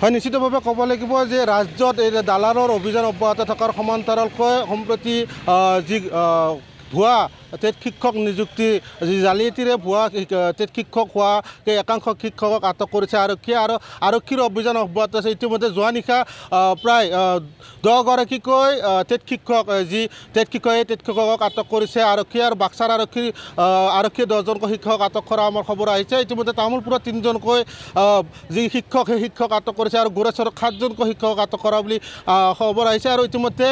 হয় নিশ্চিতভাৱে ক'ব লাগিব যে ৰাজ্যত এই দালালৰ অভিযান অব্যাহত থকাৰ সমান্তৰালকৈ সম্প্ৰতি যি ভুৱা টেট শিক্ষক নিযুক্তি জালিয়াতিৰে ভুৱা টেট শিক্ষক হোৱা একাংশ শিক্ষকক আটক কৰিছে আৰক্ষীয়ে আৰু আৰক্ষীৰ অভিযান অব্যাহত আছে। ইতিমধ্যে যোৱা নিশা প্ৰায় 10গৰাকীকৈ টেট শিক্ষক যি টেট শিক্ষক এই টেট শিক্ষকক আটক কৰিছে আৰক্ষীয়ে আৰু বাক্সাৰ আৰক্ষীয়ে 10জনকৈ শিক্ষক আটক কৰা আমাৰ খবৰ আহিছে। ইতিমধ্যে তামোলপুৰত 3জনকৈ যি শিক্ষক সেই শিক্ষক আটক কৰিছে আৰু গোৰেশ্বৰত 7জনকৈ শিক্ষক আটক কৰা বুলি খবৰ আহিছে। আৰু ইতিমধ্যে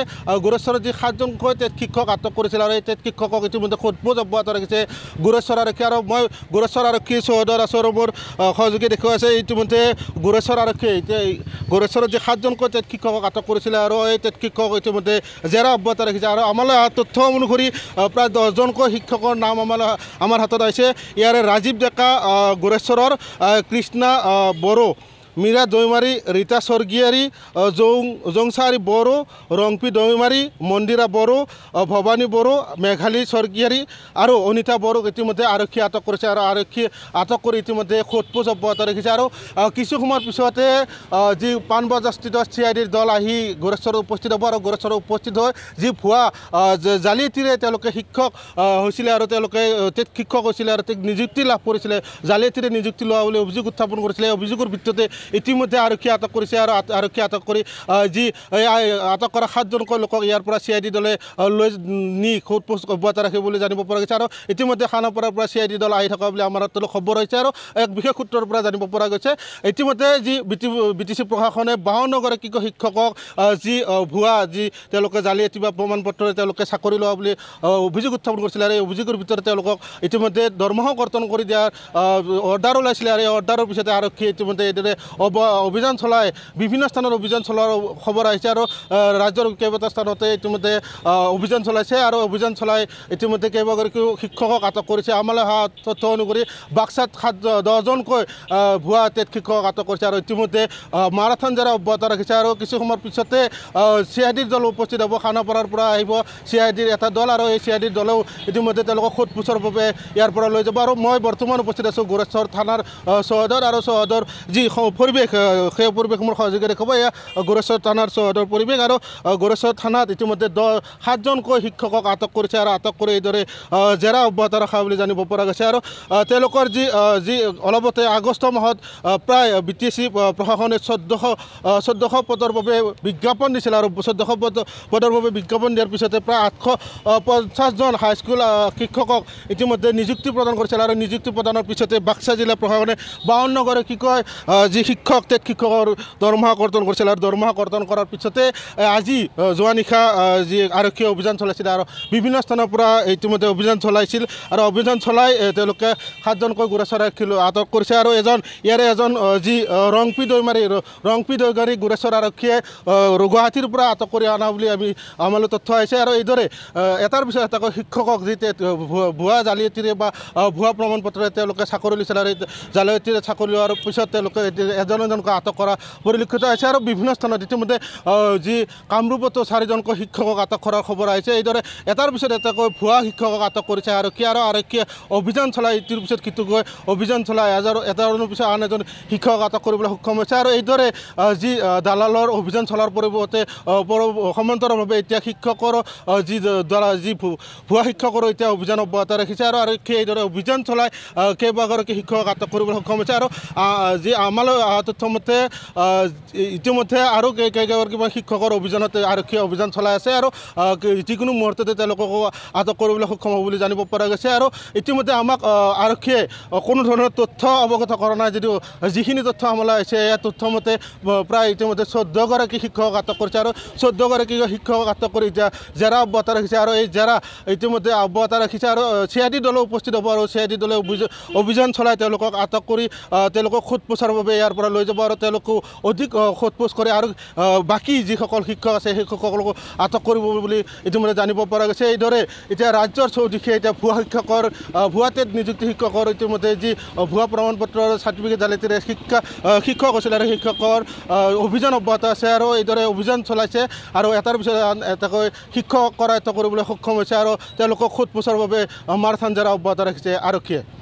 গোৰেশ্বৰত যি 7জনকৈ টেট শিক্ষক আটক কৰিছিল আৰু এই টেট শিক্ষকক ইতিমধ্যে সোধপোছ অব্যাহত ৰাখিছে গোৰেশ্বৰ আৰক্ষী। আৰু মই গোৰেশ্বৰ আৰক্ষী চৌহদৰ আছোঁ আৰু মোৰ সহযোগী দেখুৱাই আছে ইতিমধ্যে গোৰেশ্বৰ আৰক্ষীয়ে এতিয়া গোৰেশ্বৰত যি 7জনকৈ টেট শিক্ষকক আটক কৰিছিলে আৰু এই টেট শিক্ষক ইতিমধ্যে জেৰা অব্যাহত ৰাখিছে। আৰু আমালৈ তথ্য অনুসৰি প্ৰায় 10জনকৈ শিক্ষকৰ নাম আমাৰ হাতত আহিছে। ইয়াৰে ৰাজীৱ ডেকা গোৰেশ্বৰৰ, কৃষ্ণা বড়ো, মীৰা দৈমাৰী, ৰীতা স্বৰ্গীয়াৰী, জংচাৰী বড়ো, ৰংপি দৈমাৰী, মন্দিৰা বড়ো, ভৱানী বড়ো, মেঘালী স্বৰ্গীয়াৰী আৰু অনিতা বড়োক ইতিমধ্যে আৰক্ষীয়ে আটক কৰিছে আৰু আৰক্ষীয়ে আটক কৰি ইতিমধ্যে সোধপোছ অব্যাহত ৰাখিছে। আৰু কিছু সময়ৰ পিছতে যি পাণবজাৰস্থিত CIDৰ দল আহি গোৰেশ্বৰত উপস্থিত হ'ব আৰু গোৰেশ্বৰত উপস্থিত হৈ যি ভুৱা জালিয়াতিৰে তেওঁলোকে শিক্ষক হৈছিলে আৰু তেওঁলোকে টেট শিক্ষক হৈছিলে আৰু তেওঁক নিযুক্তি লাভ কৰিছিলে, জালিয়াতিৰে নিযুক্তি লোৱা বুলি অভিযোগ উত্থাপন কৰিছিলে। এই অভিযোগৰ ভিত্তিতে ইতিমধ্যে আৰক্ষীয়ে আটক কৰিছে আৰু আৰক্ষীয়ে আটক কৰি যি আটক কৰা 7জনকৈ লোকক ইয়াৰ পৰা CID দলে লৈ নি সোধপোছ অব্যাহত ৰাখিব বুলি জানিব পৰা গৈছে। আৰু ইতিমধ্যে খানাপাৰাৰ পৰা CID দল আহি থকা বুলি আমাৰ হাতলৈ খবৰ হৈছে আৰু এক বিশেষ সূত্ৰৰ পৰা জানিব পৰা গৈছে। ইতিমধ্যে যি BTC প্ৰশাসনে 52গৰাকীকৈ শিক্ষকক যি ভুৱা যি তেওঁলোকে জালিয়াতি বা প্ৰমাণ পত্ৰৰে তেওঁলোকে চাকৰি লোৱা বুলি অভিযোগ উত্থাপন কৰিছিলে আৰু এই অভিযোগৰ ভিতৰত তেওঁলোকক ইতিমধ্যে দৰমহাও কৰ্তন কৰি দিয়াৰ অৰ্ডাৰ ওলাইছিলে আৰু এই অৰ্ডাৰৰ পিছতে আৰক্ষীয়ে ইতিমধ্যে এইদৰে অভিযান চলাই বিভিন্ন স্থানত অভিযান চলোৱাৰ খবৰ আহিছে আৰু ৰাজ্যৰ কেইবাটাও স্থানতে ইতিমধ্যে অভিযান চলাইছে আৰু অভিযান চলাই ইতিমধ্যে কেইবাগৰাকীও শিক্ষকক আটক কৰিছে। আমালৈ অহা তথ্য অনুসৰি বাক্সাত 10জনকৈ ভুৱা টেট শিক্ষকক আটক কৰিছে আৰু ইতিমধ্যে মাৰাথন জেৰা অব্যাহত ৰাখিছে। আৰু কিছু সময়ৰ পিছতে CIDৰ দল উপস্থিত হ'ব, খানাপাৰাৰ পৰা আহিব CIDৰ এটা দল আৰু এই CIDৰ দলেও ইতিমধ্যে তেওঁলোকক সোধপোছৰ বাবে ইয়াৰ পৰা লৈ যাব। আৰু মই বৰ্তমান উপস্থিত আছোঁ গোৰেশ্বৰ থানাৰ চৌহদত আৰু চৌহদৰ যি পৰিৱেশ সেই পৰিৱেশ মোৰ সহযোগী দেখুৱাব। এয়া গোৰেশ্বৰ থানাৰ চৌহদৰ পৰিৱেশ আৰু গোৰেশ্বৰ থানাত ইতিমধ্যে 7জনকৈ শিক্ষকক আটক কৰিছে আৰু আটক কৰি এইদৰে জেৰা অব্যাহত ৰখা বুলি জানিব পৰা গৈছে। আৰু তেওঁলোকৰ যি অলপতে আগষ্ট মাহত প্ৰায় BTC প্ৰশাসনে 1400 পদৰ বাবে বিজ্ঞাপন দিছিল আৰু 1400 পদৰ বাবে বিজ্ঞাপন দিয়াৰ পিছতে প্ৰায় 850জন হাইস্কুল শিক্ষকক ইতিমধ্যে নিযুক্তি প্ৰদান কৰিছিল আৰু নিযুক্তি প্ৰদানৰ পিছতে বাক্সা জিলা প্ৰশাসনে 52গৰাকীকৈ যি শিক্ষক টেট শিক্ষকৰ দৰমহা কৰ্তন কৰিছিল আৰু দৰমহা কৰ্তন কৰাৰ পিছতে আজি যোৱা নিশা যি আৰক্ষীয়ে অভিযান চলাইছিল আৰু বিভিন্ন স্থানৰ পৰা ইতিমধ্যে অভিযান চলাইছিল আৰু অভিযান চলাই তেওঁলোকে 7জনকৈ গোৰেশ্বৰ আৰক্ষীলৈ আটক কৰিছে। আৰু ইয়াৰে এজন যি ৰংপি দৈমাৰী গোৰেশ্বৰ আৰক্ষীয়ে গুৱাহাটীৰ পৰা আটক কৰি অনা বুলি আমালৈ তথ্য আহিছে। আৰু এইদৰে এটাৰ পিছত এটাকৈ শিক্ষকক যি ভুৱা জালিয়াতিৰে বা ভুৱা প্ৰমাণ পত্ৰৰে তেওঁলোকে চাকৰি লৈছিল আৰু জালিয়াতিৰে চাকৰি লোৱাৰ পিছত তেওঁলোকে এজনকৈ আটক কৰা পৰিলক্ষিত হৈছে। আৰু বিভিন্ন স্থানত ইতিমধ্যে যি কামৰূপতো 4জনকৈ শিক্ষকক আটক কৰাৰ খবৰ আহিছে। এইদৰে এটাৰ পিছত এটাকৈ ভুৱা শিক্ষকক আটক কৰিছে আৰক্ষীয়ে আৰু আৰক্ষীয়ে অভিযান চলাই ইটোৰ পিছত সিটোকৈ অভিযান চলাই এজনৰ পিছত আন এজন শিক্ষকক আটক কৰিবলৈ সক্ষম হৈছে। আৰু এইদৰে যি দালালৰ অভিযান চলাৰ পৰিৱৰ্তে সমান্তৰালভাৱে এতিয়া শিক্ষকৰ যি ভুৱা শিক্ষকৰো এতিয়া অভিযান অব্যাহত ৰাখিছে আৰু আৰক্ষীয়ে এইদৰে অভিযান চলাই কেইবাগৰাকী শিক্ষকক আটক কৰিবলৈ সক্ষম হৈছে। আৰু যি আমালৈ তথ্যমতে ইতিমধ্যে আৰু কেইগৰাকীমান শিক্ষকৰ অভিযানতে আৰক্ষীয়ে অভিযান চলাই আছে আৰু যিকোনো মুহূৰ্ততে তেওঁলোককো আটক কৰিবলৈ সক্ষম হ'ব বুলি জানিব পৰা গৈছে। আৰু ইতিমধ্যে আমাক আৰক্ষীয়ে কোনো ধৰণৰ তথ্য অৱগত কৰা নাই, যদিও যিখিনি তথ্য আমালৈ আহিছে এই তথ্যমতে প্ৰায় ইতিমধ্যে 14গৰাকী শিক্ষকক আটক কৰিছে আৰু 14গৰাকী শিক্ষকক আটক কৰি এতিয়া জেৰা অব্যাহত ৰাখিছে। আৰু এই জেৰা ইতিমধ্যে অব্যাহত ৰাখিছে আৰু CID দলে উপস্থিত হ'ব আৰু CID দলে অভিযান চলাই তেওঁলোকক আটক কৰি তেওঁলোকক সোধপোছৰ বাবে ইয়াৰ পৰা লৈ যাব আৰু তেওঁলোকো অধিক সোধপোছ কৰে আৰু বাকী যিসকল শিক্ষক আছে সেই শিক্ষকসকলকো আটক কৰিব বুলি ইতিমধ্যে জানিব পৰা গৈছে। এইদৰে এতিয়া ৰাজ্যৰ চৌদিশে এতিয়া ভুৱা টেট নিযুক্তি শিক্ষকৰ ইতিমধ্যে যি ভুৱা প্ৰমাণ পত্ৰৰ চাৰ্টিফিকেট জালিয়াতিৰে শিক্ষক হৈছিল আৰু শিক্ষকৰ অভিযান অব্যাহত আছে আৰু এইদৰে অভিযান চলাইছে আৰু এটাৰ পিছত এটাকৈ শিক্ষক কৰায়ত্ব কৰিবলৈ সক্ষম হৈছে আৰু তেওঁলোকক সোধপোছৰ বাবে মাৰাথন জেৰা অব্যাহত ৰাখিছে আৰক্ষীয়ে।